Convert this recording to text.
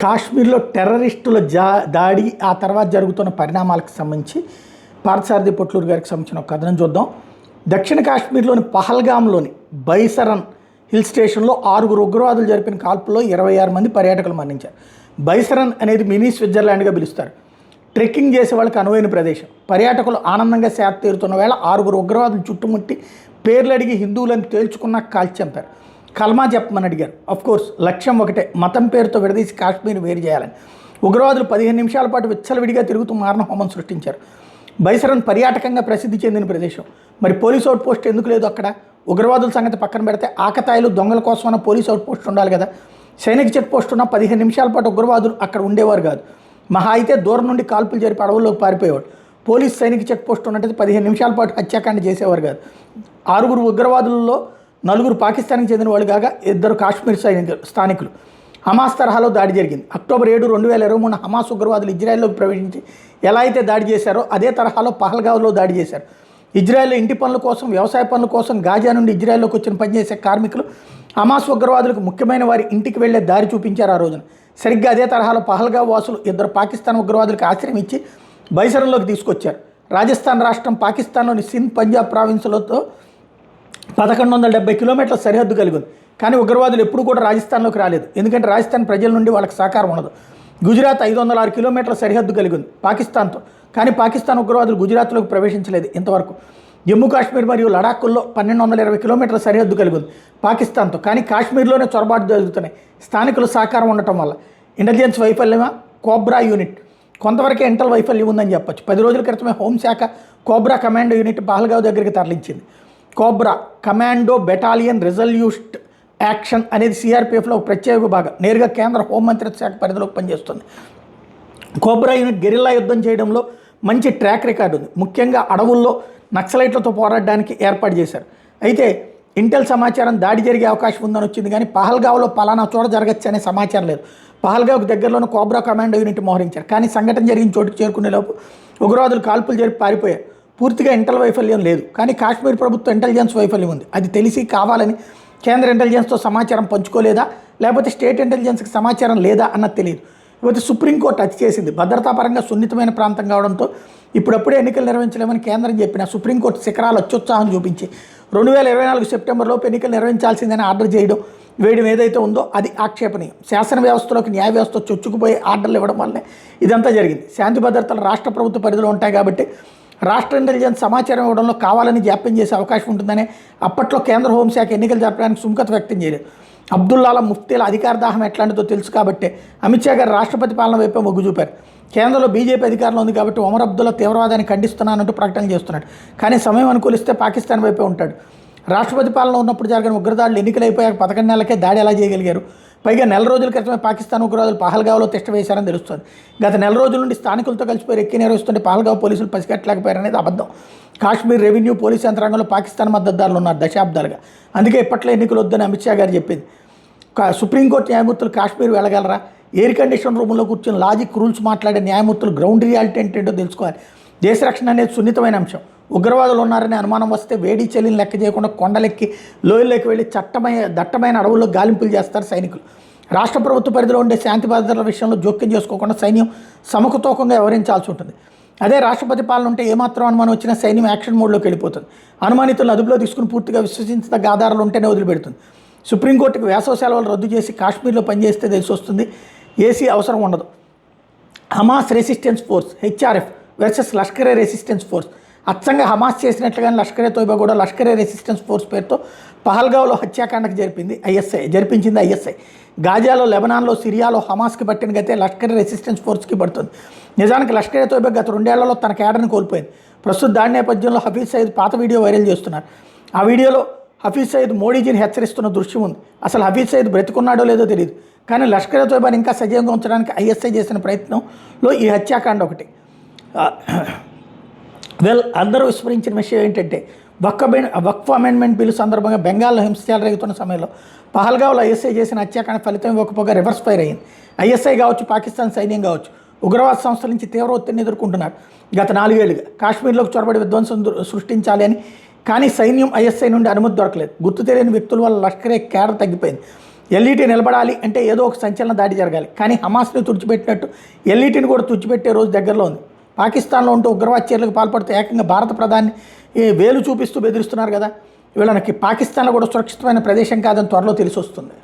కాశ్మీర్లో టెర్రరిస్టుల దాడి ఆ తర్వాత జరుగుతున్న పరిణామాలకు సంబంధించి పార్థసారథి పొట్లూరు గారికి సంబంధించిన ఒక కథనం చూద్దాం. దక్షిణ కాశ్మీర్లోని పహల్గామ్లోని బైసరన్ హిల్ స్టేషన్లో 6 ఉగ్రవాదులు జరిపిన కాల్పుల్లో 26 మంది పర్యాటకులు మరణించారు. బైసరన్ అనేది మినీ స్విట్జర్లాండ్గా పిలుస్తారు. ట్రెక్కింగ్ చేసే వాళ్ళకి అనువైన ప్రదేశం. పర్యాటకులు ఆనందంగా సేద తీరుతున్న వేళ 6 ఉగ్రవాదులు చుట్టుముట్టి పేర్లు అడిగి హిందువులను తేల్చుకున్న కాల్చి చంపారు. కల్మా చెప్పమని అడిగారు. కోర్స్ లక్ష్యం ఒకటే, మతం పేరుతో విడదీసి కాశ్మీర్ వేరు చేయాలని. ఉగ్రవాదులు 15 నిమిషాల పాటు విచ్చలవిడిగా తిరుగుతూ మారణ హోమం సృష్టించారు. బైసరన్ పర్యాటకంగా ప్రసిద్ధి చెందిన ప్రదేశం. మరి పోలీస్ అవుట్ పోస్ట్ ఎందుకు లేదు అక్కడ? ఉగ్రవాదుల సంగతి పక్కన పెడితే ఆకతాయిలు దొంగల కోసమన్న పోలీస్ అవుట్ పోస్ట్ ఉండాలి కదా. సైనిక చెక్ పోస్ట్ ఉన్న 15 నిమిషాల పాటు ఉగ్రవాదులు అక్కడ ఉండేవారు కాదు. మహా అయితే దూరం నుండి కాల్పులు జరిపి అడవుల్లోకి పారిపోయేవాడు. పోలీస్ సైనిక చెక్ పోస్ట్ ఉన్నట్టు 15 నిమిషాల పాటు హత్యాకాండ చేసేవారు కాదు. 6 ఉగ్రవాదులలో 4 పాకిస్తాన్కి చెందిన వాళ్ళు కాగా 2 కాశ్మీర్ స్థానికులు. హమాస్ తరహాలో దాడి జరిగింది. అక్టోబర్ 7, 2023 హమాస్ ఉగ్రవాదులు ఇజ్రాయెల్లోకి ప్రవేశించి ఎలా అయితే దాడి చేశారో అదే తరహాలో పహల్గావ్లో దాడి చేశారు. ఇజ్రాయెల్లో ఇంటి పనుల కోసం, వ్యవసాయ పనుల కోసం గాజా నుండి ఇజ్రాయెల్లోకి వచ్చిన పనిచేసే కార్మికులు హమాస్ ఉగ్రవాదులకు ముఖ్యమైన వారి ఇంటికి వెళ్లే దారి చూపించారు ఆ రోజున. సరిగ్గా అదే తరహాలో పహల్గావ్ వాసులు 2 పాకిస్తాన్ ఉగ్రవాదులకు ఆశ్రయం ఇచ్చి బైసరంలోకి తీసుకొచ్చారు. రాజస్థాన్ రాష్ట్రం పాకిస్తాన్లోని సింధ్, పంజాబ్ ప్రావిన్సులతో 1170 కిలోమీటర్ల సరిహద్దు కలిగి ఉంది. కానీ ఉగ్రవాదులు ఎప్పుడు కూడా రాజస్థాన్లోకి రాలేదు. ఎందుకంటే రాజస్థాన్ ప్రజల నుండి వాళ్ళకి సహకారం ఉండదు. గుజరాత్ 506 కిలోమీటర్ల సరిహద్దు కలిగి ఉంది పాకిస్తాన్తో. కానీ పాకిస్తాన్ ఉగ్రవాదులు గుజరాత్లోకి ప్రవేశించలేదు ఇంతవరకు. జమ్మూ కాశ్మీర్ మరియు లడాఖ్లో 1220 కిలోమీటర్ల సరిహద్దు కలిగి ఉంది పాకిస్తాన్తో. కానీ కాశ్మీర్లోనే చొరబాటు జరుగుతున్నాయి స్థానికుల సహకారం ఉండటం వల్ల. ఇంటెలిజెన్స్ వైఫల్యమా? కోబ్రా యూనిట్ కొంతవరకే ఇంటల్ వైఫల్యం ఉందని చెప్పొచ్చు. 10 రోజుల క్రితమే హోంశాఖ కోబ్రా కమాండో యూనిట్ పహల్గావ్ దగ్గరికి తరలించింది. Cobra commando battalion resolute action అనేది సిఆర్పిఎఫ్లో ఒక ప్రత్యేక భాగం. నేరుగా కేంద్ర హోంమంత్రిత్వ శాఖ పరిధిలోకి పనిచేస్తుంది. కోబ్రా యూనిట్ గెరిల్లా యుద్ధం చేయడంలో మంచి ట్రాక్ రికార్డు ఉంది. ముఖ్యంగా అడవుల్లో నక్సలైట్లతో పోరాడడానికి ఏర్పాటు చేశారు. అయితే ఇంటెల్ సమాచారం దాడి జరిగే అవకాశం ఉందని వచ్చింది, కానీ పహల్గావ్లో పలానా చోట జరగచ్చు అనే సమాచారం లేదు. పహల్గావ్కు దగ్గరలోనే కోబ్రా కమాండో యూనిట్ మోహరించారు. కానీ సంఘటన జరిగిన చోటుకు చేరుకునేలోపు ఉగ్రవాదులు కాల్పులు జరిపి పారిపోయారు. పూర్తిగా ఇంటెల్ వైఫల్యం లేదు, కానీ కాశ్మీర్ ప్రభుత్వం ఇంటెలిజెన్స్ వైఫల్యం ఉంది. అది తెలిసి కావాలని కేంద్ర ఇంటెలిజెన్స్తో సమాచారం పంచుకోలేదా, లేకపోతే స్టేట్ ఇంటెలిజెన్స్కి సమాచారం లేదా అన్నది తెలియదు. ఇకపోతే సుప్రీంకోర్టు అతి చేసింది. భద్రతాపరంగా సున్నితమైన ప్రాంతం కావడంతో ఇప్పుడప్పుడే ఎన్నికలు నిర్వహించలేమని కేంద్రం చెప్పిన సుప్రీంకోర్టు శిఖరాలు అత్యుత్సాహం చూపించి 2024 సెప్టెంబర్లోపు ఎన్నికలు నిర్వహించాల్సిందని ఆర్డర్ వేయడం ఏదైతే ఉందో అది ఆక్షేపణీయం. శాసన వ్యవస్థలోకి న్యాయ వ్యవస్థ చొచ్చుకుపోయే ఆర్డర్లు ఇవ్వడం వల్లనే ఇదంతా జరిగింది. శాంతి భద్రతలు రాష్ట్ర ప్రభుత్వ పరిధిలో ఉంటాయి కాబట్టి రాష్ట్ర ఇంటెలిజెన్స్ సమాచారం ఇవ్వడంలో కావాలని జాప్యం చేసే అవకాశం ఉంటుందని అప్పట్లో కేంద్ర హోంశాఖ ఎన్నికలు జరపడానికి సుముఖత వ్యక్తం చేయలేదు. అబ్దుల్లాల ముఫ్తీల అధికార దాహం ఎట్లాంటిదో తెలుసు కాబట్టి అమిత్ షా గారు రాష్ట్రపతి పాలన వైపే మొగ్గు చూపారు. కేంద్రంలో బీజేపీ అధికారంలో ఉంది కాబట్టి ఒమర్ అబ్దుల్లా తీవ్రవాదాన్ని ఖండిస్తున్నానంటూ ప్రకటనలు చేస్తున్నాడు. కానీ సమయం అనుకూలిస్తే పాకిస్తాన్ వైపే ఉంటాడు. రాష్ట్రపతి పాలన ఉన్నప్పుడు జరిగిన ఉగ్రదాడులు ఎన్నికలు అయిపోయాక 11 నెలలకే దాడి ఎలా చేయగలిగారు? పైగా నెల రోజుల క్రితమే పాకిస్తాన్ ఉగ్రవాదులు పహల్గావ్లో తిష్ట వేశారని తెలుస్తుంది. గత నెల రోజుల నుండి స్థానికులతో కలిసిపోయి రెక్కి నిర్వహిస్తుంటే పహల్గావ్ పోలీసులు పసిగట్టలేకపోయారనేది అబద్ధం. కాశ్మీర్ రెవెన్యూ పోలీసు యంత్రాంగంలో పాకిస్తాన్ మద్దతుదారులు ఉన్నారు దశాబ్దాలుగా. అందుకే ఇప్పట్లో ఎన్నికలు వద్దని అమిత్ షా గారు చెప్పింది. సుప్రీంకోర్టు న్యాయమూర్తులు కాశ్మీర్ వెళ్ళగలరా? ఎయిర్ కండిషన్ రూమ్లో కూర్చొని లాజిక్ రూల్స్ మాట్లాడే న్యాయమూర్తులు గ్రౌండ్ రియాలిటీ ఏంటో తెలుసుకోవాలి. దేశ రక్షణ అనేది సున్నితమైన అంశం. ఉగ్రవాదులు ఉన్నారనే అనుమానం వస్తే వేడి చలిని లెక్క చేయకుండా కొండలెక్కి లోయల్లోకి వెళ్ళి దట్టమైన అడవుల్లో గాలింపులు చేస్తారు సైనికులు. రాష్ట్ర ప్రభుత్వ పరిధిలో ఉండే శాంతి భద్రతల విషయంలో జోక్యం చేసుకోకుండా సైన్యం సమకతూకంగా వ్యవహరించాల్సి ఉంటుంది. అదే రాష్ట్రపతి పాలన ఉంటే ఏమాత్రం అనుమానం వచ్చినా సైన్యం యాక్షన్ మోడ్లోకి వెళ్ళిపోతుంది. అనుమానితులను అదుపులో తీసుకుని పూర్తిగా విశ్వసించదగ్గ ఆధారాలు ఉంటేనే వదిలిపెడుతుంది. సుప్రీంకోర్టుకు వేసవ సెలవులు రద్దు చేసి కాశ్మీర్లో పనిచేస్తే తెలిసి వస్తుంది. ఏసీ అవసరం ఉండదు. Hamas resistance force HRF versus Lashkar-e resistance force. అచ్చంగా హమాస్ చేసినట్లుగానే లష్కరే తోయిబా కూడా లష్కరే రెసిస్టెన్స్ ఫోర్స్ పేరుతో పహల్గావ్లో హత్యాకాండకు జరిపించింది ఐఎస్ఐ. గాజాలో, లెబనాన్లో, సిరియాలో హమాస్కి పట్టిన గతే లష్కరే రెసిస్టెన్స్ ఫోర్స్కి పడుతుంది. నిజానికి లష్కరే తోయిబా గత 2 ఏళ్లలో తన కేడర్ని కోల్పోయింది. ప్రస్తుత దాడి నేపథ్యంలో హఫీజ్ సయీద్ పాత వీడియో వైరల్ చేస్తున్నారు. ఆ వీడియోలో హఫీజ్ సయీద్ మోడీజీని హెచ్చరిస్తున్న దృశ్యం ఉంది. అసలు హఫీజ్ సయీద్ బ్రతికున్నాడో లేదో తెలియదు. కానీ లష్కరే తోయిబాని ఇంకా సజీవంగా ఉంచడానికి ఐఎస్ఐ చేసిన ప్రయత్నంలో ఈ హత్యాకాండ ఒకటి. అందరూ విస్మరించిన విషయం ఏంటంటే వక్ఫ్ అమెండ్మెంట్ బిల్లు సందర్భంగా బెంగాల్లో హింసలు జరుగుతున్న సమయంలో పహల్గావ్లో ఐఎస్ఐ చేసిన హత్యాకాండ ఫలితం ఇవ్వకపోగా రివర్స్ ఫైర్ అయింది. ఐఎస్ఐ కావచ్చు, పాకిస్తాన్ సైన్యం కావచ్చు, ఉగ్రవాద సంస్థల నుంచి తీవ్ర ఒత్తిడిని ఎదుర్కొంటున్నారు. గత 4 ఏళ్లుగా కాశ్మీర్లోకి చొరబడి విధ్వంసం సృష్టించాలి అని, కానీ సైన్యం ఐఎస్ఐ నుండి అనుమతి దొరకలేదు. గుర్తు తెలియని వ్యక్తుల వల్ల లష్కరే కేడర్ తగ్గిపోయింది. ఎల్ఈటీ నిలబడాలి అంటే ఏదో ఒక సంచలన దాడి జరగాలి. కానీ హమాస్ని తుడిచిపెట్టినట్టు ఎల్ఈటీని కూడా తుడిచిపెట్టే రోజు దగ్గరలో ఉంది. పాకిస్తాన్లో ఉంటూ ఉగ్రవాద చర్యలకు పాల్పడుతూ ఏకంగా భారత ప్రధాని వేలు చూపిస్తూ బెదిరిస్తున్నారు కదా. వీళ్ళకి పాకిస్తాన్లో కూడా సురక్షితమైన ప్రదేశం కాదని త్వరలో తెలిసి వస్తుంది.